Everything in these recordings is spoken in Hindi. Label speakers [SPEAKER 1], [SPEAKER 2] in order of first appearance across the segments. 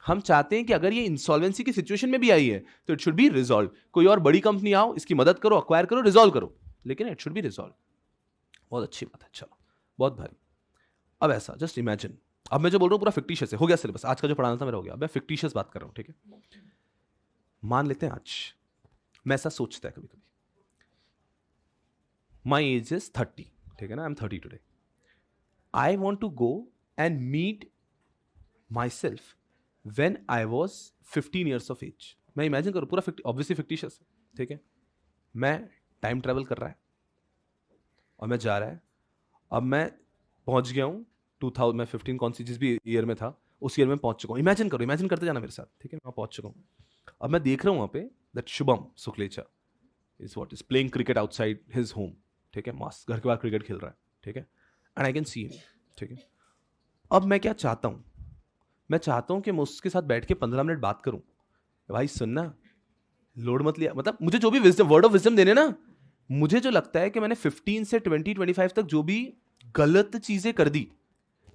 [SPEAKER 1] हम चाहते हैं कि अगर ये इंसॉल्वेंसी की सिचुएशन में भी आई है तो इट शुड बी रिजॉल्व। कोई और बड़ी कंपनी आओ, इसकी मदद करो, अक्वायर करो, रिजॉल्व करो, लेकिन इट शुड बी रिजॉल्व। बहुत अच्छी बात है, चलो बहुत भारी। अब ऐसा जस्ट इमेजिन, अब मैं जो बोल रहा हूँ पूरा फिक्टिशियस है, हो गया सिलेबस, आज का जो पढ़ाना था मेरा हो गया, अब मैं फिक्टिशियस बात कर रहा हूँ, ठीक है। मान लेते हैं आज मैं ऐसा सोचता है कभी कभी, माई एज इज 30, ठीक है ना, I am 30 today, I want to go and meet myself when I was 15 years of age. मैं इमेजिन करूँ, पूरा ऑब्वियसली फिक्टिशियस है, ठीक है। मैं टाइम ट्रेवल कर रहा है और मैं जा रहा है, अब मैं पहुंच गया हूँ 2000, मैं 15 कौन सी जिस भी ईयर में था उस ईयर में पहुंच चुका हूँ। इमेजिन करो, इमेजिन करते जाना मेरे साथ, ठीक है। मैं पहुंच चुका हूँ, अब मैं देख रहा हूँ वहाँ पे that Shubham Sukhlecha is what is playing cricket outside his home, ठीक है, मस्त घर के बाहर क्रिकेट खेल रहा है, ठीक है, and I can see him, ठीक है। अब मैं क्या चाहता हूँ, मैं चाहता हूँ कि मैं उसके साथ बैठ के 15 मिनट बात करूँ। भाई सुनना, लोड मत लिया, मतलब मुझे जो भी विजडम, वर्ड ऑफ विजडम देने ना, मुझे जो लगता है कि मैंने 15 से 20-25 तक जो भी गलत चीजें कर दी,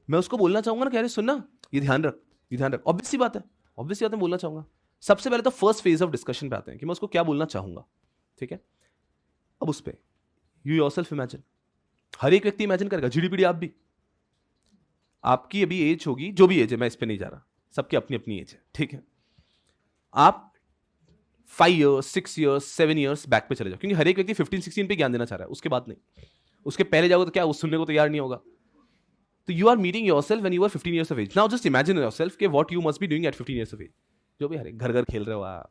[SPEAKER 1] मैं उसको बोलना चाहूंगा ना कि अरे सुनना, ये ध्यान रख, ये ध्यान रख। ऑब्वियस सी बात है, ऑब्वियस सी बात है, बोलना चाहूंगा। सबसे पहले तो फर्स्ट फेज ऑफ डिस्कशन पे आते हैं कि मैं उसको क्या बोलना चाहूंगा, ठीक है। अब उस पे यू योरसेल्फ इमेजिन, हर एक व्यक्ति इमेजिन करेगा, जीडीपीडी आप भी, आपकी अभी एज होगी, जो भी एज है, मैं इस पे नहीं जा रहा, सबकी अपनी अपनी एज है, ठीक है। आप 5 ईयर्स, 6 ईयर्स, 7 ईयर्स बैक पे चले जाओ, क्योंकि हर एक व्यक्ति 15-16 पे ज्ञान देना चाह रहा है, उसके बाद नहीं। उसके पहले जाओगे तो क्या उस सुनने को तैयार नहीं होगा। तो you are meeting yourself when you are 15 years of age. Now just imagine yourself कि what you must be doing at 15 years of age. जो भी हर एक घर घर खेल रहे हो आप,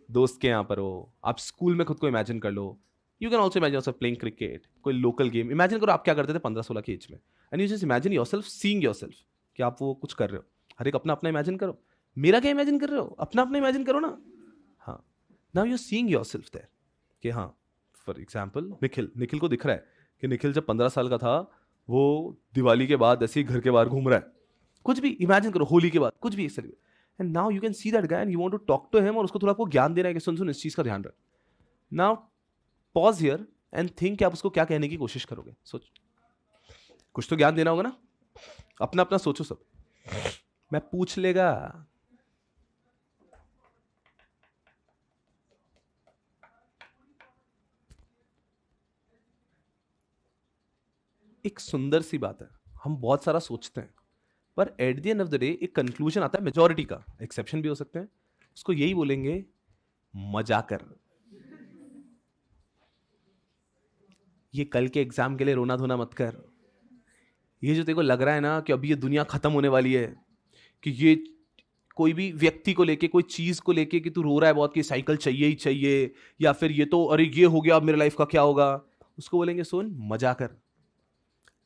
[SPEAKER 1] दोस्त के यहाँ पर हो, आप स्कूल में खुद को इमेजिन कर लो। You can also imagine yourself playing cricket, कोई लोकल गेम इमेजिन करो आप क्या करते थे 15-16 की एज में, and you just imagine yourself seeing yourself कि आप वो कुछ कर रहे हो। हर एक अपना अपना इमेजिन करो। मेरा क्या इमेजिन कर रहे हो, अपना अपना इमेजिन करो ना। हाँ, now you seeing yourself there कि हाँ, फॉर एग्जाम्पल निखिल को दिख रहा है कि निखिल जब 15 साल का था वो दिवाली के बाद ऐसे ही घर के बाहर घूम रहा है, कुछ भी इमेजिन करो, होली के बाद कुछ भी, and now you can see that guy and you want to talk to him, और उसको थोड़ा आपको ज्ञान देना है कि सुन सुन इस चीज का ध्यान रख। Now pause here and think कि आप उसको क्या कहने की कोशिश करोगे। सोच, कुछ तो ज्ञान देना होगा ना, अपना अपना सोचो सब। मैं पूछ लेगा, एक सुंदर सी बात है, हम बहुत सारा सोचते हैं पर eight the end of the day एक कंक्लूजन आता है, मेजॉरिटी का, एक्सेप्शन भी हो सकते हैं, उसको यही बोलेंगे मजा कर। ये कल के एग्जाम के लिए रोना धोना मत कर। ये जो तेरे को लग रहा है ना कि अभी ये दुनिया खत्म होने वाली है, कि ये कोई भी व्यक्ति को लेके, कोई चीज को लेके कि तू रो रहा है बहुत कि साइकिल चाहिए ही चाहिए, या फिर ये तो अरे ये हो गया अब मेरे लाइफ का क्या होगा, उसको बोलेंगे सुन मजा कर।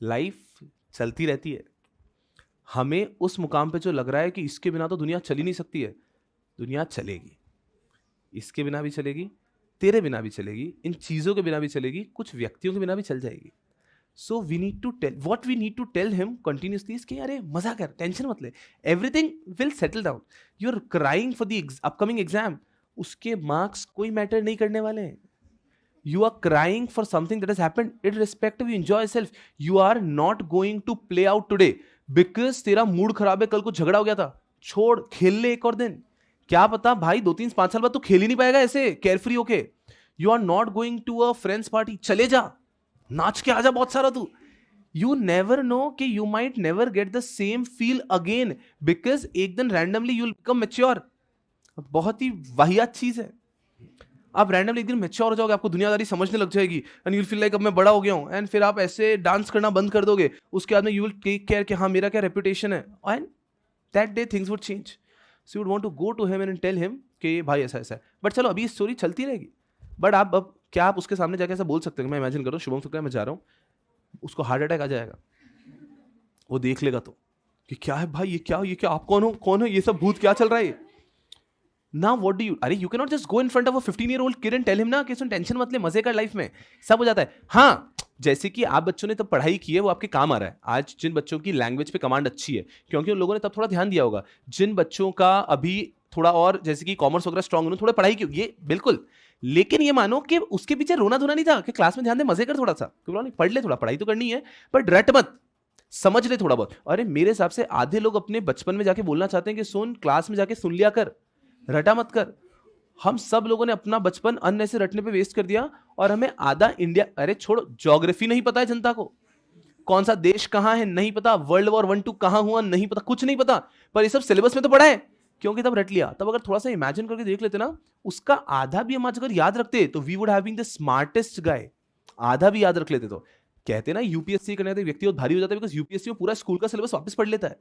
[SPEAKER 1] लाइफ चलती रहती है। हमें उस मुकाम पे जो लग रहा है कि इसके बिना तो दुनिया चल ही नहीं सकती है, दुनिया चलेगी, इसके बिना भी चलेगी, तेरे बिना भी चलेगी, इन चीजों के बिना भी चलेगी, कुछ व्यक्तियों के बिना भी चल जाएगी। So we need to tell, what we need to tell him continuously कि अरे मजा कर, टेंशन मत ले, everything will settle down. You are crying for the upcoming exam, उसके मार्क्स कोई मैटर नहीं करने वाले हैं। You are crying for something that has happened, irrespective, you enjoy yourself. You are not going to play out today because तेरा मूड खराब है, कल को झगड़ा हो गया था, छोड़, खेल ले एक और दिन। क्या पता भाई 2-3-5 साल बाद तो खेल ही नहीं पाएगा ऐसे केयरफ्री होके। You are not going to a friends party, चले जा, नाच के आजा बहुत सारा तू। You never know कि you might never get the same feel again because एक दिन randomly you'll become mature। बहुत ही वाहियात चीज है, आप रैंडमली एक दिन मैच्योर हो जाओगे, आपको दुनियादारी समझने लग जाएगी, and you will feel like अब मैं बड़ा हो गया हूँ, एंड फिर आप ऐसे डांस करना बंद कर दोगे। उसके बाद में यू विल टेक केयर कि हाँ मेरा क्या रेपुटेशन है, and that day things would change. So you would want to go to him and tell him कि भाई ऐसा ऐसा है। बट चलो अभी स्टोरी चलती रहेगी, बट आप अब क्या आप उसके सामने जाके ऐसा बोल सकते हो? मैं इमेजिन करो शुभम शुक्ला मैं जा रहा हूँ, उसको हार्ट अटैक आ जाएगा, वो देख लेगा तो कि क्या है भाई, ये क्या आप कौन हो, ये सब भूत क्या चल रहा है। Now what do you, अरे you cannot just go in front of a 15-year-old kid and tell him ना कि सुन टेंशन मत ले, मजे कर, लाइफ में सब हो जाता है। हाँ, जैसे कि आप बच्चों ने तब पढ़ाई की है वो आपके काम आ रहा है। आज जिन बच्चों की लैंग्वेज पे कमांड अच्छी है क्योंकि उन लोगों ने तब थोड़ा ध्यान दिया होगा, जिन बच्चों का अभी थोड़ा और जैसे कि कॉमर्स वगैरह स्ट्रांग, उन्होंने थोड़ा पढ़ाई की, ये बिल्कुल। लेकिन ये मानो कि उसके पीछे रोना धोना नहीं था कि क्लास में ध्यान दे, मजे कर थोड़ा सा, पढ़ ले, थोड़ा पढ़ाई तो करनी है बट रट मत। समझ ले थोड़ा बहुत। अरे मेरे हिसाब से आधे लोग अपने बचपन में जाके बोलना चाहते हैं कि सुन, क्लास में जाके सुन लिया कर, रटा मत कर। हम सब लोगों ने अपना बचपन अन्य से रटने पे वेस्ट कर दिया, और हमें आधा इंडिया, अरे छोड़ो, ज्योग्राफी नहीं पता है जनता को, कौन सा देश कहां है नहीं पता, वर्ल्ड वॉर 1 2 कहां हुआ नहीं पता, कुछ नहीं पता, पर ये सब सिलेबस में तो पढ़ा है, क्योंकि तब रट लिया। तब अगर थोड़ा सा इमेजिन करके देख लेते ना, उसका आधा भी हम आज अगर याद रखते तो we would have been the smartest guy. आधा भी याद रख लेते तो। कहते ना यूपीएससी करने व्यक्ति बहुत भारी हो जाता है, बिकॉज यूपीएससी में पूरा स्कूल का सिलेबस वापस पढ़ लेता है,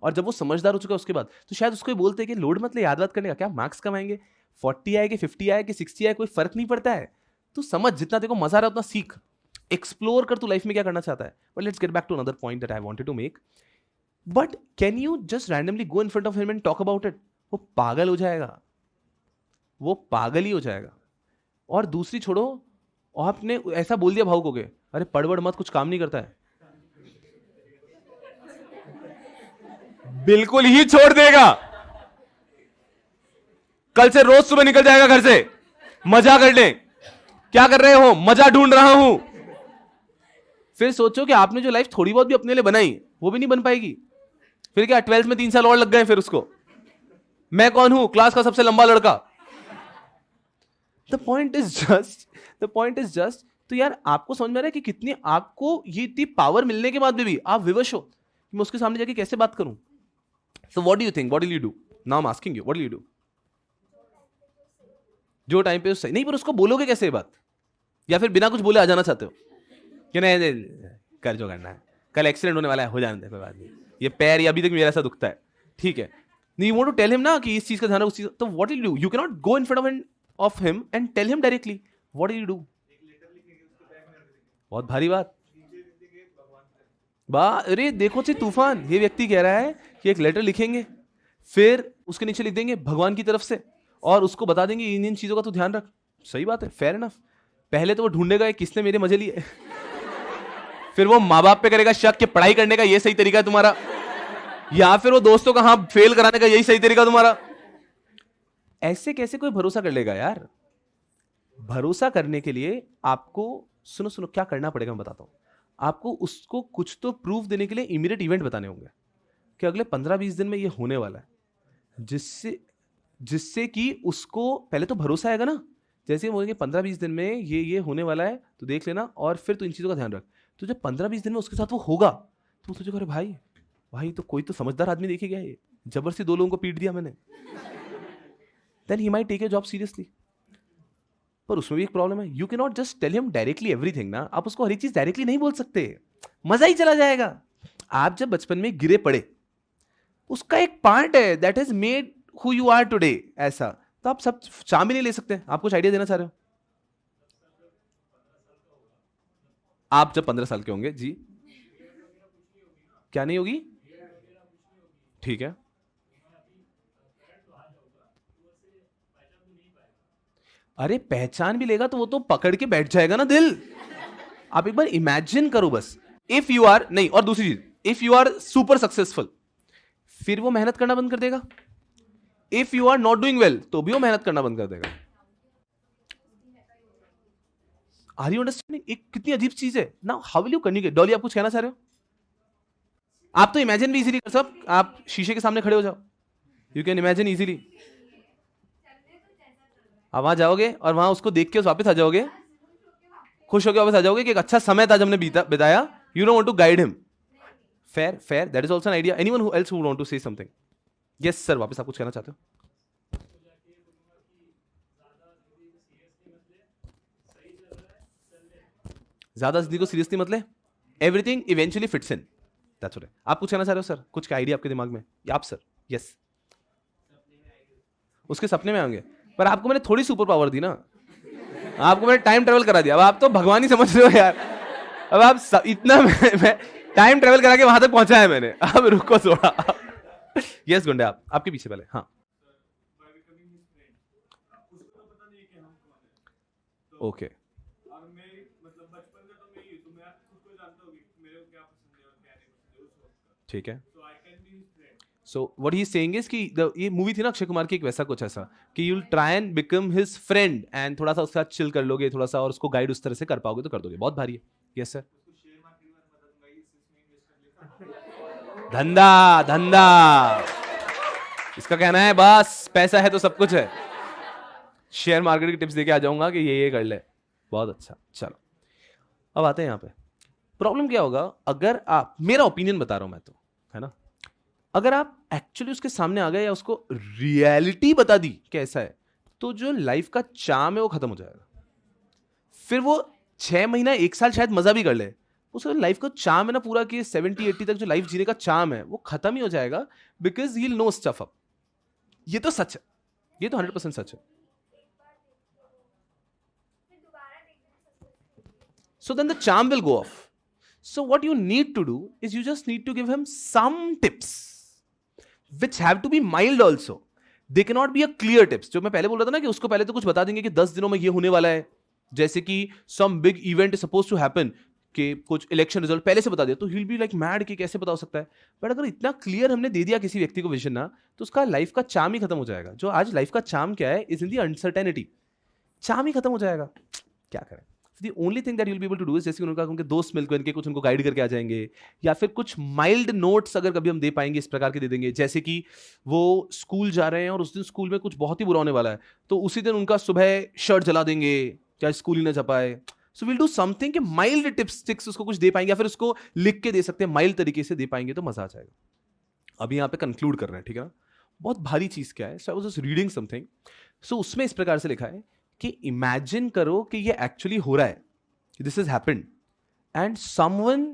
[SPEAKER 1] और जब वो समझदार हो चुका है उसके बाद, तो शायद उसको बोलते हैं कि लोड मत ले, याद करने का क्या, मार्क्स कम आएंगे, 40 आए कि 50 आए कि 60 आए, कोई फर्क नहीं पड़ता है, तू समझ, जितना तेरे को मजा आ रहा है उतना सीख, एक्सप्लोर कर तू लाइफ में क्या करना चाहता है। But let's get back to another point that I wanted to make. But can you just randomly go in front of him and talk about it? वो पागल हो जाएगा, वो पागल ही हो जाएगा। और दूसरी छोड़ो, और आपने ऐसा बोल दिया भावुक हो गए, अरे पड़बड़ मत, कुछ काम नहीं करता है, बिल्कुल ही छोड़ देगा। कल से रोज सुबह निकल जाएगा घर से, मजा करने। क्या कर रहे हो? मजा ढूंढ रहा हूं। फिर सोचो कि आपने जो लाइफ थोड़ी बहुत भी अपने लिए बनाई, वो भी नहीं बन पाएगी। फिर क्या, 12th में 3 साल और लग गए फिर उसको। मैं कौन हूं? क्लास का सबसे लंबा लड़का। द पॉइंट इज जस्ट, तो यार आपको समझ में आ रहा है कि कितनी आपको ये इतनी पावर मिलने के बाद भी आप विवश हो कि मैं उसके सामने जाके कैसे बात करूं। So what do you think, what will you do? Now I am asking you, what will you do? जो टाइम पे सही नहीं, पर उसको बोलोगे कैसे ये बात? या फिर बिना कुछ बोले आ जाना चाहते हो कि नहीं कर जो करना है, कल एक्सीडेंट होने वाला है, हो जाने दे, कोई बात नहीं, ये पैर अभी तक मेरा ऐसा दुखता है, ठीक है, नहीं, वांट टू टेल हिम ना कि इस चीज का ध्यान रखो, उस चीज, तो what will you? You can not go in front of him and tell him directly. What will you do? बहुत भारी बात। अरे देखो सी तूफान, ये व्यक्ति कह रहा है कि एक लेटर लिखेंगे, फिर उसके नीचे लिख देंगे भगवान की तरफ से, और उसको बता देंगे इन चीजों का तू ध्यान रख। सही बात है, फेयर इनफ। पहले तो वो ढूंढेगा किसने मेरे मजे लिए, फिर वो माँ बाप पे करेगा शक कि पढ़ाई करने का ये सही तरीका है तुम्हारा, या फिर वो दोस्तों का हाँ फेल कराने का यही सही तरीका तुम्हारा। ऐसे कैसे कोई भरोसा कर लेगा यार? भरोसा करने के लिए आपको, सुनो क्या करना पड़ेगा मैं बताता हूं आपको। उसको कुछ तो प्रूफ देने के लिए इमीडिएट इवेंट बताने होंगे कि अगले 15-20 दिन में ये होने वाला है, जिससे कि उसको पहले तो भरोसा आएगा ना। जैसे हम बोलेंगे 15-20 दिन में ये होने वाला है, तो देख लेना, और फिर तो इन चीज़ों का ध्यान रख। तो जब 15-20 दिन में उसके साथ वो होगा, तो सोचेगा अरे भाई तो कोई तो समझदार आदमी देखे गया, ये जबरदस्ती 2 लोगों को पीट दिया मैंने। Then he might take your job seriously. पर उसमें भी एक प्रॉब्लम है, you can not just tell him directly everything ना। आप उसको हर एक चीज डायरेक्टली नहीं बोल सकते, मजा ही चला जाएगा। आप जब बचपन में गिरे पड़े, उसका एक पार्ट है that has made who you are today, ऐसा तो आप सब चाम भी नहीं ले सकते। आप कुछ आइडिया देना चाह रहे हो? आप जब 15 साल के होंगे जी, क्या नहीं होगी? ठीक है, अरे पहचान भी लेगा तो वो तो पकड़ के बैठ जाएगा ना दिल। आप एक बार इमेजिन करो बस, इफ यू आर नहीं, और दूसरी चीज, if you are super successful, फिर वो मेहनत करना बंद कर देगा। If you are not doing well, तो भी वो मेहनत करना बंद कर देगा। Are you understanding? एक कितनी अजीब चीज है ना। How will you communicate? Dolly, आप कुछ कहना चाह रहे हो? आप तो इमेजिन भी इजीली कर सकते, आप शीशे के सामने खड़े हो जाओ, यू कैन इमेजिन इजीली। आप वहां जाओगे और वहां उसको देख के वापस आ जाओगे, खुश होकर वापस आ जाओगे कि एक अच्छा समय था जब हमने बिताया। You don't want to guide him. Fair, that is also an idea. Anyone who else who want to say something? Yes sir, वापस आप कुछ कहना चाहते हो? ज्यादा जिंदगी को सीरियसली मत ले, everything eventually fits in, that's what. आप कुछ कहना चाह रहे हो सर? कुछ का आइडिया आपके दिमाग में? आप सर? यस, उसके सपने में आएंगे, पर आपको मैंने थोड़ी सुपर पावर दी ना, आपको मैंने टाइम ट्रेवल करा दिया। अब आप तो भगवान ही समझ रहे हो यार। अब आप इतना मैं टाइम ट्रेवल करा के वहां तक पहुंचा है मैंने। अब रुको थोड़ा। यस गुंडे, आपके पीछे पहले। हाँ, ओके, ठीक है। So what he is saying is कि ये मूवी थी ना अक्षय कुमार की, एक वैसा कुछ ऐसा कि you will try and become his friend, and थोड़ा सा उसके साथ चिल कर लोगे थोड़ा सा, और उसको गाइड उस तरह से कर पाओगे तो कर दोगे। बहुत भारी है। Yes sir. धंधा धंधा, इसका कहना है बस पैसा है तो सब कुछ है। शेयर मार्केट की टिप्स देके आ जाऊंगा कि ये कर ले, बहुत अच्छा। चलो अब आते हैं यहाँ पे, प्रॉब्लम क्या होगा अगर आप, मेरा ओपिनियन बता रहा हूं मैं तो, है ना, अगर आप एक्चुअली उसके सामने आ गए या उसको रियलिटी बता दी कैसा है, तो जो लाइफ का चार्म है वो खत्म हो जाएगा। फिर वो 6 महीना 1 साल शायद मजा भी कर ले, उसका लाइफ का चार्म है ना पूरा कि 70-80 तक जो लाइफ जीने का चार्म है वो खत्म ही हो जाएगा, because he will know stuff up. ये तो सच है, ये तो 100% सच है। So then the charm will go off. So what you need to do is you just need to give him some tips which have to be mild also. They cannot be a clear tips. जो मैं पहले बोल रहा था ना कि उसको पहले तो कुछ बता देंगे कि 10 दिनों में ये होने वाला है, जैसे कि some big event is supposed to happen, कि कुछ इलेक्शन रिजल्ट पहले से बता दिया, तो he'll be like mad कि कैसे बता सकता है। बट अगर इतना क्लियर हमने दे दिया किसी व्यक्ति को विजन ना, तो उसका लाइफ का चार्म ही खत्म हो जाएगा। जो आज लाइफ का चार्म क्या है, is in the uncertainty, charm ही खत्म हो जाएगा। क्या करें? The only thing that you'll be able to do is, जैसे उनका उनके दोस्त मिलकर इनके कुछ उनको गाइड करके आ जाएंगे, या फिर कुछ माइल्ड नोट्स अगर कभी हम दे पाएंगे इस प्रकार के दे देंगे, जैसे कि वो स्कूल जा रहे हैं और उस दिन स्कूल में कुछ बहुत ही बुरा होने वाला है, तो उसी दिन उनका सुबह शर्ट जला देंगे चाहे स्कूल ही ना जा पाए। सो विल डू समथिंग कि माइल्ड टिप्स टिक्स उसको कुछ दे पाएंगे, या फिर उसको लिख के दे सकते हैं, माइल्ड तरीके से दे पाएंगे तो मजा आ जाएगा। अभी यहाँ पे कंक्लूड कर रहे हैं, ठीक है ना, बहुत भारी चीज क्या है। So I was just reading something, so उसमें इस प्रकार से लिखा है कि इमेजिन करो कि ये एक्चुअली हो रहा है, this is happened and someone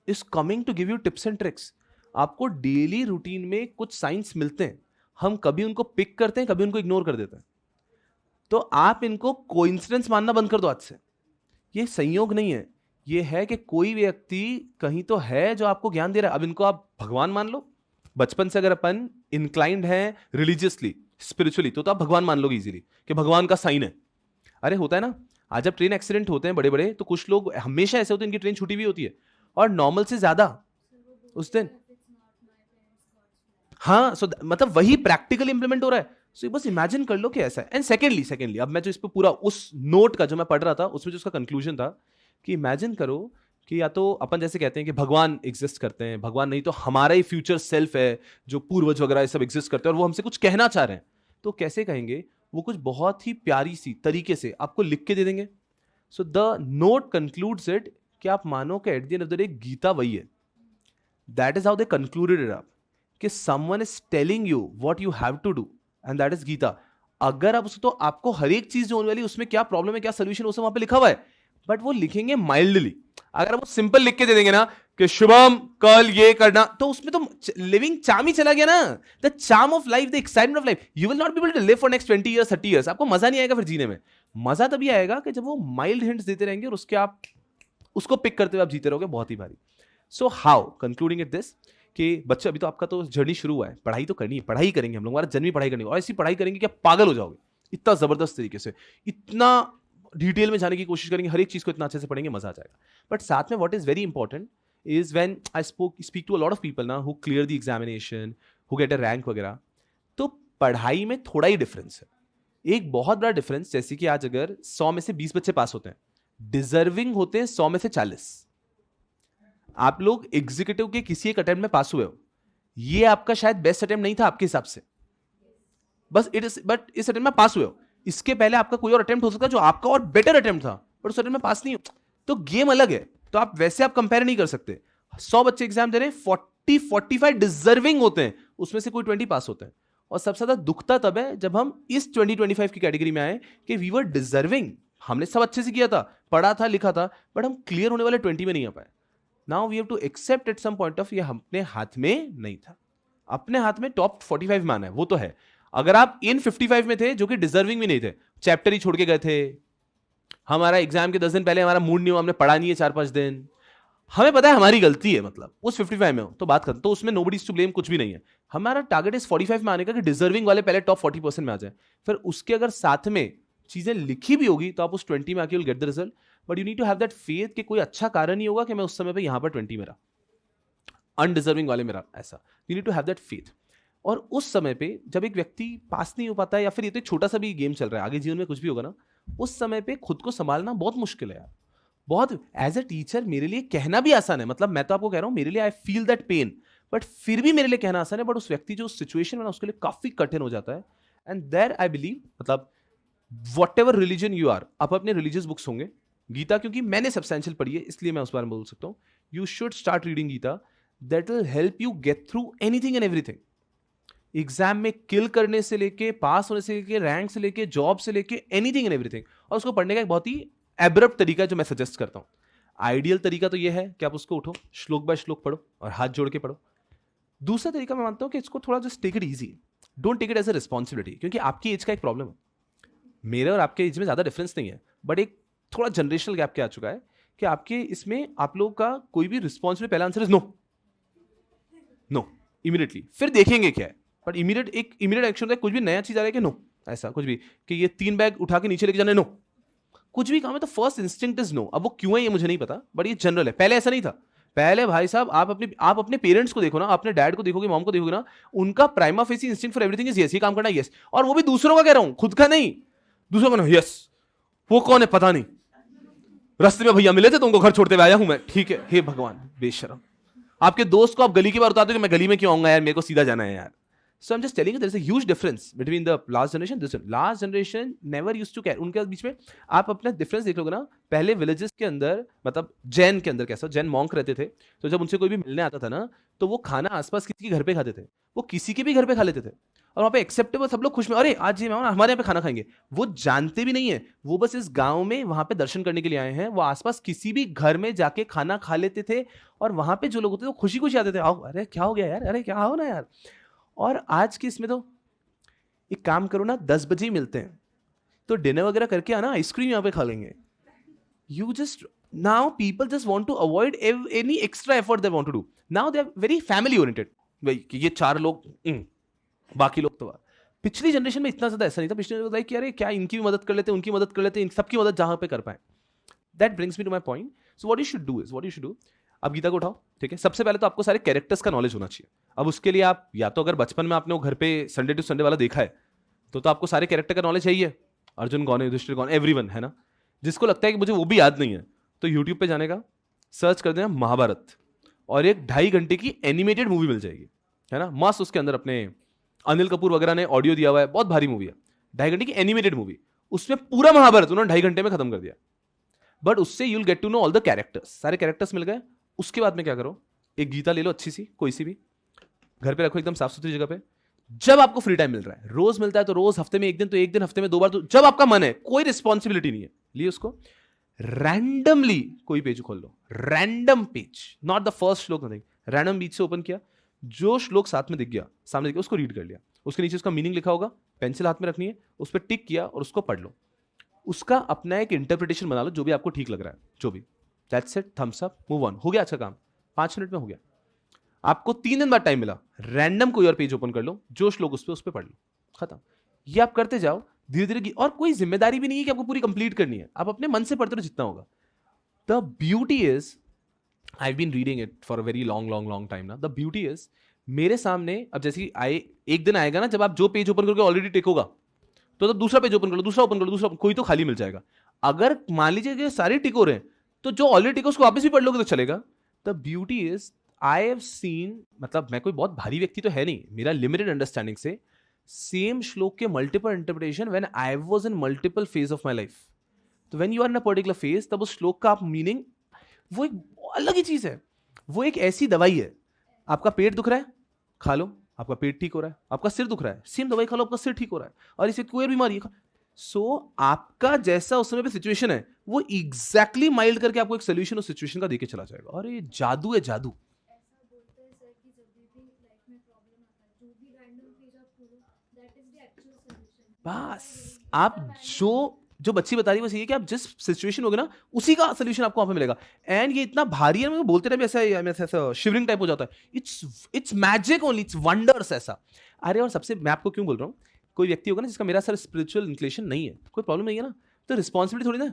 [SPEAKER 1] is coming to give you tips and tricks. आपको डेली रूटीन में कुछ साइंस मिलते हैं, हम कभी उनको पिक करते हैं, कभी उनको इग्नोर कर देते हैं। तो आप इनको कोइंसिडेंस मानना बंद कर दो आज से। ये संयोग नहीं है, ये है कि कोई व्यक्ति कहीं तो है जो आपको ज्ञान दे रहा है। अब इनको आप भगवान मान लो, बचपन से अगर अपन इंक्लाइंड हैं रिलीजियसली स्पिरिचुअली, तो आप भगवान मान लोगे इजीली कि भगवान का साइन है। अरे होता है ना, आज जब ट्रेन एक्सीडेंट होते हैं बड़े बड़े, तो कुछ लोग हमेशा ऐसे होते हैं इनकी ट्रेन छूटी भी होती है और नॉर्मल से ज्यादा उस दिन। हाँ, सो मतलब वही प्रैक्टिकली इंप्लीमेंट हो रहा है। सो बस इमेजिन कर लो कि ऐसा है। एंड सेकेंडली अब मैं जो इस पे पूरा उस नोट का जो मैं पढ़ रहा था उसमें जो उसका कंक्लूजन था कि इमेजिन करो कि या तो अपन जैसे कहते हैं कि भगवान एग्जिस्ट करते हैं, भगवान नहीं तो हमारा ही फ्यूचर सेल्फ है जो पूर्वज वगैरह सब एग्जिस्ट करते हैं और वो हमसे कुछ कहना चाह रहे हैं। तो कैसे कहेंगे? वो कुछ बहुत ही प्यारी सी तरीके से आपको लिख के दे देंगे। So the note concludes it कि आप मानो कि at the end of the day Gita वही है। That is how they concluded it up कि someone is telling you what you have to do and that is Gita. अगर आप उसको, तो आपको हर एक चीज जो होने वाली उसमें क्या प्रॉब्लम है, क्या सोल्यूशन, उसे वहां पे लिखा हुआ है, बट वो लिखेंगे माइल्डली। अगर वो सिंपल लिख के दे देंगे ना कि शुभम कल ये करना, तो उसमें तो लिविंग चार्म ही चला गया ना, the charm of life, the excitement of life. You will not be able to live for next 20 years 30 years. आपको मजा नहीं आएगा फिर जीने में। मजा तभी आएगा कि जब वो माइल्ड हिंट्स देते रहेंगे और उसके आप उसको पिक करते हुए आप जीते रहोगे बहुत ही भारी। So how concluding it this कि बच्चे, अभी तो आपका तो जर्नी शुरू हुआ है, पढ़ाई तो करनी है, पढ़ाई करेंगे हम लोग, हमारा जन्मी पढ़ाई करनी है, और ऐसी पढ़ाई करेंगे कि आप पागल हो जाओगे इतना जबरदस्त तरीके से, इतना डिटेल में जाने की कोशिश करेंगे, हर एक चीज को इतना अच्छे से पढ़ेंगे, मजा आ जाएगा। बट साथ में what is very important is when I speak to a lot of people ना who clear the examination, who get a rank वगैरह, तो पढ़ाई में थोड़ा ही डिफरेंस है, एक बहुत बड़ा डिफरेंस। जैसे कि आज अगर 100 में से 20 बच्चे पास होते हैं, डिजर्विंग होते हैं 100 में से 40। आप लोग एग्जीक्यूटिव के किसी एक अटेम्प्ट में पास हुए हो, ये आपका शायद बेस्ट अटेम्प्ट नहीं था आपके हिसाब से, बस इट इज, बट इस अटेम्प्ट में पास हुए हो। इसके पहले आपका कोई और अटेम्प्ट हो सकता है जो आपका और बेटर अटेम्प्ट था, बट उस अटेम्प्ट में पास नहीं हो, तो गेम अलग है। तो आप वैसे आप कंपेयर नहीं कर सकते। 100 बच्चे एग्जाम दे रहे हैं, 40-45 डिजर्विंग होते हैं, उसमें से कोई 20 पास होते हैं। और सबसे ज्यादा दुखता तब है जब हम इस 20-25 की कैटेगरी में आए कि वी वर डिजर्विंग, हमने सब अच्छे से किया था, पढ़ा था, लिखा था, बट हम क्लियर होने वाले 20 में नहीं आ पाए। Now we have to accept at some point of, ये अपने हाथ में नहीं था। अपने हाथ में टॉप 45 में आना है, वो तो है। अगर आप इन 55 में थे जो कि डिजर्विंग भी नहीं थे, चैप्टर ही छोड़ के गए थे, हमारा एग्जाम के 10 दिन पहले हमारा मूड नहीं हुआ, हमने पढ़ा नहीं है 4-5 दिन, हमें पता है हमारी गलती है, मतलब उस 55 में हो तो बात खत्म, तो उसमें नोबडी इज टू ब्लेम, कुछ भी नहीं है। हमारा टारगेट इस 45 में आने का कि डिजर्विंग वाले पहले टॉप 40% में आ जाए, फिर उसके अगर साथ में चीजें लिखी भी होगी तो आप उस 20 में आके will get the result. But you need to have that faith कि कोई अच्छा कारण नहीं होगा कि मैं उस समय पे यहां पर 20 मेरा अनडिजर्विंग वाले मेरा, ऐसा you need to have that faith. और उस समय पे जब एक व्यक्ति पास नहीं हो पाता है, या फिर ये तो एक छोटा सा भी गेम चल रहा है, आगे जीवन में कुछ भी होगा ना, उस समय पे खुद को संभालना बहुत मुश्किल है यार। बहुत एज अ टीचर मेरे लिए कहना भी आसान है, मतलब मैं तो आपको कह रहा हूं मेरे लिए I feel that pain, but फिर भी मेरे लिए कहना आसान है, बट उस व्यक्ति जो सिचुएशन में ना उसके लिए काफी कठिन हो जाता है। एंड देयर आई बिलीव, मतलब whatever religion you are, आप अपने रिलीजियस बुक्स होंगे, गीता क्योंकि मैंने सब्सटेंशियल पढ़ी है इसलिए मैं उस बारे में बोल सकता हूँ, you should start reading Gita, that will help you get through anything and everything. Exam में किल करने से लेके, पास होने से लेके, रैंक से लेके, जॉब से लेके, एनीथिंग एंड एवरीथिंग। और उसको पढ़ने का एक बहुत ही एब्रप्ट तरीका है जो मैं सजेस्ट करता हूँ। आइडियल तरीका तो यह है कि आप उसको उठो, श्लोक बाय श्लोक पढ़ो और हाथ जोड़ के पढ़ो। दूसरा तरीका मैं मानता हूं कि इसको थोड़ा just take it easy, don't take it as a responsibility, क्योंकि आपकी एज का एक प्रॉब्लम है, मेरे और आपके एज में ज्यादा डिफरेंस नहीं है, बट एक थोड़ा जनरेशनल गैप क्या आ चुका है कि आपके इसमें आप लोगों का कोई भी रिस्पॉन्सिबिलिटी, पहला answer is no, no immediately, फिर देखेंगे क्या है, बट इमीडिएट एक्शन होता है, कुछ भी नया चीज आ रहा है कि नो, ऐसा कुछ भी कि ये 3 बैग उठा के नीचे लेके जाना है, नो, कुछ भी काम है तो फर्स्ट इंस्टिंक्ट इज नो। अब वो क्यों है ये मुझे नहीं पता, बट ये जनरल है, पहले ऐसा नहीं था। पहले भाई साहब आप अपने पेरेंट्स को देखो ना, अपने डैड को देखोगे, मॉम को देखोगे ना, उनका prima facie instinct for everything is yes, ये काम करना यस, और वो भी दूसरों का कह रहा हूं, खुद का नहीं, दूसरों का ना, यस वो कौन है पता नहीं, रास्ते में भैया मिले थे तो उनको घर छोड़ते हुए आया हूं मैं, ठीक है, हे भगवान बेशरम। आपके दोस्त को आप गली की बार बताते हो कि मैं गली में क्यों आऊंगा यार, मेरे को सीधा जाना है यार। So I'm just telling you there is a huge difference between the last generation, this one. Last generation never used to care. उनके बीच में आप अपना डिफरेंस देख लोगे ना, पहले विलेजेस के अंदर, मतलब जैन के अंदर कैसा, जैन मॉन्क रहते थे, तो जब उनसे कोई भी मिलने आता था ना, तो वो खाना आसपास किसी के घर पे खाते थे, वो किसी के भी घर पे खा लेते थे, और वहाँ पे एक्सेप्टेबल, सब लोग खुश में, अरे आज ये हमारे यहाँ पे खाना खाएंगे। वो जानते भी नहीं है, वो बस इस गाँव में वहाँ पे दर्शन करने के लिए आए हैं, वो आसपास किसी भी घर में जाके खाना खा लेते थे, और वहाँ पे जो लोग होते थे वो खुशी खुशी आते थे, आओ, अरे क्या हो गया यार, अरे क्या हो ना यार। और आज के इसमें तो एक काम करो ना, 10 बजे ही मिलते हैं, तो डिनर वगैरह करके आना, आइसक्रीम यहाँ पे खा लेंगे। You just now people just want to avoid any extra effort they want to do, now they are very family oriented, भाई कि ये 4 लोग, बाकी लोग तो। पिछली जनरेशन में इतना ज्यादा ऐसा नहीं था, पिछले जनरेशन कि अरे क्या इनकी भी मदद कर लेते, उनकी मदद कर लेते, इन सबकी मदद जहां पे कर पाए। That brings me to my point. So what you should do, अब गीता को उठाओ, ठीक है, सबसे पहले तो आपको सारे कैरेक्टर्स का नॉलेज होना चाहिए। अब उसके लिए आप या तो अगर बचपन में आपने वो घर पे संडे टू संडे वाला देखा है, तो आपको सारे कैरेक्टर का नॉलेज है ही है, अर्जुन कौन है, युधिष्ठिर कौन, एवरीवन है ना। जिसको लगता है कि मुझे वो भी याद नहीं है, तो यूट्यूब पे जाने का, सर्च कर देना महाभारत, और एक 2.5 घंटे की एनिमेटेड मूवी मिल जाएगी, है ना, मस्त। उसके अंदर अपने अनिल कपूर वगैरह ने ऑडियो दिया हुआ है, बहुत भारी मूवी है, 2.5 घंटे की एनिमेटेड मूवी, उसमें पूरा महाभारत उन्होंने 2.5 घंटे में खत्म कर दिया। बट उससे you'll get to know all the characters, सारे कैरेक्टर्स मिल गए। उसके बाद में क्या करो, एक गीता ले लो अच्छी सी, कोई सी भी, घर पे रखो एकदम साफ सुथरी जगह पे। जब आपको फ्री टाइम मिल रहा है, रोज मिलता है तो रोज, हफ्ते में एक दिन तो एक दिन, हफ्ते में 2 बार, तो जब आपका मन है, कोई रिस्पॉन्सिबिलिटी नहीं है, लिए उसको रैंडमली कोई पेज खोल लो, random page, not the first shloka, नहीं, रैंडम बीच से ओपन किया, जो श्लोक साथ में दिख गया, सामने दिख गया, उसको रीड कर लिया, उसके नीचे उसका मीनिंग लिखा होगा, पेंसिल हाथ में रखनी है, उस पर टिक किया और उसको पढ़ लो, उसका अपना एक इंटरप्रिटेशन बना लो, जो भी आपको ठीक लग रहा है, जो भी, that's it, thumbs up, move on, हो गया अच्छा काम, 5 मिनट में हो गया। आपको 3 दिन बाद टाइम मिला, रैंडम कोई और पेज ओपन कर लो, जो श्लोक उस पर पढ़ लो, खत्म। ये आप करते जाओ धीरे धीरे, और कोई जिम्मेदारी भी नहीं है कि आपको पूरी कंप्लीट करनी है, आप अपने मन से पढ़ते रहो जितना होगा। The beauty is, I been reading it for a very long time ना, द ब्यूटी इज, मेरे सामने अब जैसे आए, एक दिन आएगा ना जब आप जो पेज ओपन करोगे ऑलरेडी टिक होगा, तो तब दूसरा पेज ओपन कर लो, दूसरा ओपन कर लो, दूसरा, कोई तो खाली मिल जाएगा। अगर मान लीजिए कि सारे टिक हो रहे हैं, तो जो ऑलरेडी टिक है उसको वापस भी पढ़ लोगे तो चलेगा। The beauty is, I have seen, मतलब मैं कोई बहुत भारी व्यक्ति तो है नहीं, मेरा लिमिटेड अंडरस्टैंडिंग से, सेम श्लोक के multiple interpretation when I was in multiple phase of my life. तो when you are in a particular phase, तब उस श्लोक का आप मीनिंग, वो एक अलग ही चीज है, वो एक ऐसी दवाई है। आपका पेट दुख रहा है, खा लो, आपका पेट ठीक हो रहा है, आपका सिर दुख रहा है, सेम दवाई खा लो, आपका सिर ठीक हो रहा है, और इसे कोई बीमारी है। सो आपका जैसा उस समय पे सिचुएशन है, वो एग्जैक्टली माइल्ड करके आपको एक सोल्यूशन उस सिचुएशन का देके चला जाएगा। और ये जादू है, जादू। बस आप जो बच्ची बता रही है, बस ये कि आप जिस सिचुएशन होगे ना, उसी का सोल्यूशन आपको वहां पे मिलेगा। एंड ये इतना भारी है, मैं बोलते टाइम ऐसा शिवरिंग टाइप हो जाता है। It's magic only, it's wonders ऐसा। अरे और सबसे, मैं आपको क्यों बोल रहा हूँ, कोई व्यक्ति होगा ना जिसका मेरा सर स्पिरिचुअल इंक्लिनेशन नहीं है, कोई प्रॉब्लम नहीं है ना, तो रिस्पॉन्सिबिलिटी थोड़ी ना,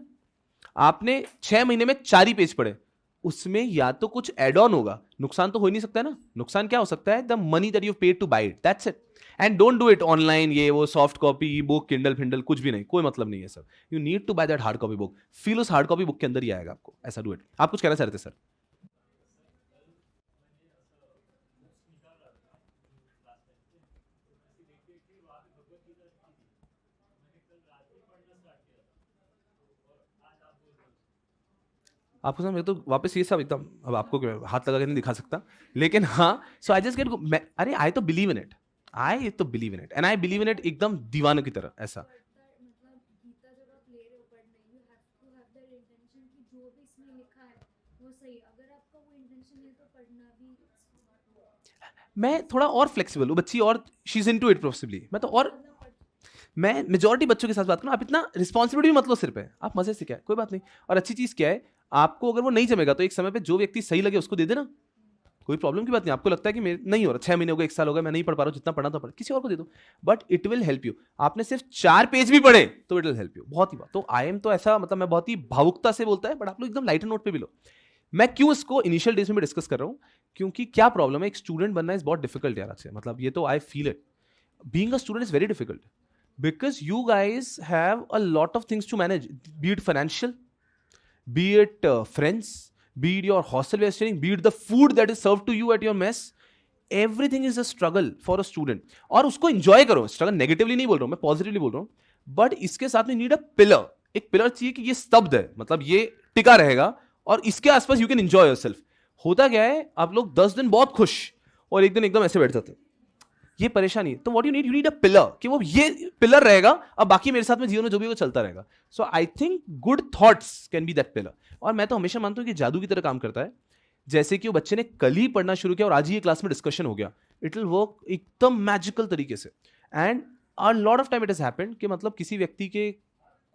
[SPEAKER 1] आपने 6 महीने में 4 ही पेज पढ़े, उसमें या तो कुछ एड ऑन होगा, नुकसान तो हो ही नहीं सकता है ना। नुकसान क्या हो सकता है? The money that you paid to buy it, that's it. And don't do it online, ये वो soft copy, e book, Kindle फिंडल, कुछ भी नहीं, कोई मतलब नहीं है sir. You need to buy that hard copy book, feel उस हार्ड कॉपी बुक के अंदर ही आएगा आपको, ऐसा डू इट। आप कुछ कहना चाह रहे थे सर? आपको समझ में तो वापस ये सब एकदम, अब आपको हाथ लगा के नहीं दिखा सकता, लेकिन हाँ, सो आई जस्ट गेट, अरे आई तो बिलीव इन इट, आई तो believe in it, and I believe in it एकदम दीवाने की तरह ऐसा। मैं थोड़ा और फ्लेक्सिबल हूँ, बच्ची और she is into it possibly, मैं तो और मैं मेजॉरिटी बच्चों के साथ बात करूँ, आप इतना रिस्पॉन्सिबिलिटी मत लो सिर पे, आप मजे से, क्या है कोई बात नहीं। और अच्छी चीज क्या है, आपको अगर वो नहीं जमेगा तो एक समय पे जो व्यक्ति सही लगे उसको दे देना, कोई प्रॉब्लम की बात नहीं। आपको लगता है कि मेरे नहीं हो रहा, 6 महीने हो गए, 1 साल हो गया, मैं नहीं पढ़ पा रहा हूँ, जितना पढ़ा था पढ़, किसी और को दे दो, but it will help you. आपने सिर्फ 4 पेज भी पढ़े तो इट विल हेल्प यू, बहुत ही बात। तो आई एम तो ऐसा, मतलब मैं बहुत ही भावुकता से बोलता है, बट आप लोग एकदम लाइटर नोट पे भी लो। मैं क्यों इसको इनिशियल डेज में भी डिस्कस कर रहा हूँ, क्योंकि क्या प्रॉब्लम है, एक स्टूडेंट बनना इज बहुत डिफिकल्ट यार आज से, मतलब ये तो I feel it, being a student is very difficult because you guys have a lot of things to manage, be it financial, be it friends, be it your hostel where you're staying, be it the food that is served to you at your mess. Everything is a struggle for a student, और उसको enjoy करो। struggle negatively नहीं बोल रहा हूँ मैं, positively बोल रहा हूँ, but इसके साथ में need a pillar, एक pillar चाहिए कि ये स्तब्ध है, मतलब ये टिका रहेगा और इसके आसपास you can enjoy yourself। होता क्या है, आप लोग 10 दिन बहुत खुश और एक दिन एकदम ऐसे बैठ जाते हैं, ये परेशानी है। तो what you need a pillar, कि वो ये पिलर रहेगा, अब बाकी मेरे साथ में जीवन में जो भी वो चलता रहेगा। So I think good thoughts can be that pillar. और मैं तो हमेशा मानता हूं कि जादू की तरह काम करता है, जैसे कि वो बच्चे ने कल ही पढ़ना शुरू किया और आज ही ये क्लास में डिस्कशन हो गया, इट विल वर्क एकदम मैजिकल तरीके से। And a lot of time it has happened कि मतलब किसी व्यक्ति के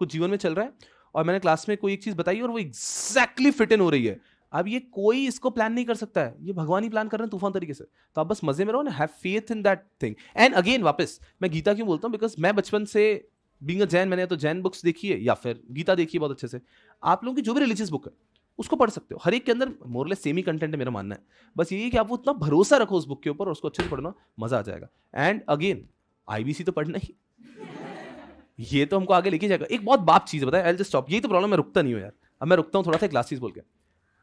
[SPEAKER 1] कुछ जीवन में चल रहा है और मैंने क्लास में कोई एक चीज बताई और वो एग्जैक्टली फिट इन हो रही है। अब ये कोई इसको प्लान नहीं कर सकता है, ये भगवान ही प्लान कर रहे हैं तूफान तरीके से। तो आप बस मजे में रहो ना, have faith in that thing. And again वापस मैं गीता क्यों बोलता हूँ, बिकॉज मैं बचपन से बीइंग अ जैन, मैंने तो जैन बुक्स देखी है या फिर गीता देखी है बहुत अच्छे से। आप लोगों की जो भी रिलीजियस बुक है उसको पढ़ सकते हो, हर एक के अंदर मोरलेस सेम ही कंटेंट है, मेरा मानना है। बस यही है कि आप वो उतना भरोसा रखो उस बुक के ऊपर और उसको अच्छे से पढ़ना, मजा आ जाएगा। एंड अगेन आईबीसी तो पढ़ना ही, ये तो हमको आगे लेके जाएगा। एक बहुत बाप चीज बताया, आई जस्ट स्टॉप, यही तो प्रॉब्लम, मैं रुकता नहीं हूँ यार। अब मैं रुकता हूँ थोड़ा सा, क्लास चीज बोल के।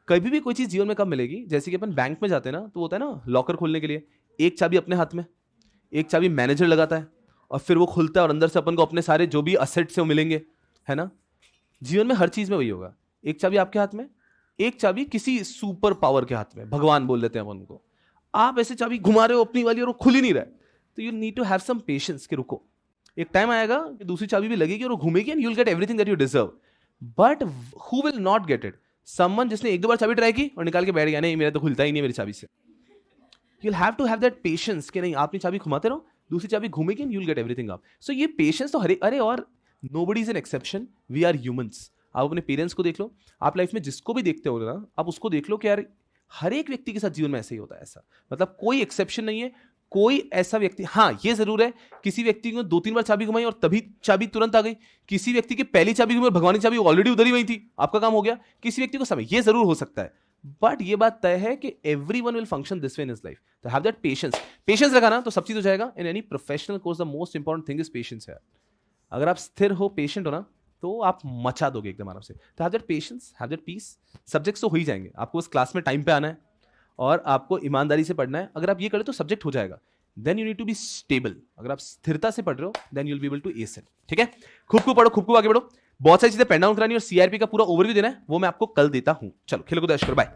[SPEAKER 1] कभी भी कोई चीज जीवन में कब मिलेगी, जैसे कि अपन बैंक में जाते हैं ना, तो होता है ना लॉकर खोलने के लिए एक चाबी अपने हाथ में, एक चाबी मैनेजर लगाता है और फिर वो खुलता है और अंदर से अपन को अपने सारे जो भी असेट्स है वो मिलेंगे, है ना। जीवन में हर चीज में वही होगा, एक चाबी आपके हाथ में, एक चाबी किसी सुपर पावर के हाथ में, भगवान बोल देते हैं अपन उनको। आप ऐसे चाबी घुमा रहे हो अपनी वाली और वो खुल ही नहीं रहा है, तो you need to have some patience कि रुको, एक टाइम आएगा कि दूसरी चाबी भी लगेगी और वो घूमेगी and you will get everything that you deserve. But who will not get it? Someone जिसने एक दो बार चाबी ट्राई की और निकाल के बैठ गया, नहीं मेरा तो खुलता ही नहीं मेरी चाबी से। You'll have to have that patience कि नहीं, आपने चाबी घुमाते रहो, दूसरी चाबी घूमेगी and you'll get everything up. So ये patience तो अरे और nobody is an exception, we are humans. आप अपने पेरेंट्स को देख लो, आप लाइफ में जिसको भी देखते हो ना, आप उसको देख लो कि यार हर एक व्यक्ति के साथ जीवन में ऐसे ही होता है, ऐसा मतलब कोई एक्सेप्शन नहीं है। कोई ऐसा व्यक्ति, हाँ ये जरूर है, किसी व्यक्ति को 2-3 बार चाबी घुमाई और तभी चाबी तुरंत आ गई, किसी व्यक्ति की पहली चाबी घुमाई और भगवान की चाबी ऑलरेडी उधर ही वही थी, आपका काम हो गया। किसी व्यक्ति को समय, ये जरूर हो सकता है, बट ये बात तय है कि everyone will function this way in his life. तो हैव दैट पेशेंस रखा ना तो सब चीज हो जाएगा। In any professional course the most important thing is patience है। अगर आप स्थिर हो, पेशेंट हो ना, तो आप मचा दोगे एकदम आराम से। तो have that patience, have that peace. Subjects तो हो ही जाएंगे, आपको उस क्लास में टाइम पे आना है और आपको ईमानदारी से पढ़ना है। अगर आप ये करें तो सब्जेक्ट हो जाएगा। Then you need to be stable. अगर आप स्थिरता से पढ़ रहे हो then you will be able to ace it. ठीक है, खूब पढ़ो, खूब आगे बढ़ो। बहुत सारी चीजें पेन डाउन करानी और सीआरपी का पूरा ओवरव्यू देना है, वो मैं आपको कल देता हूं। चलो खेलो को दर्शक, बाय।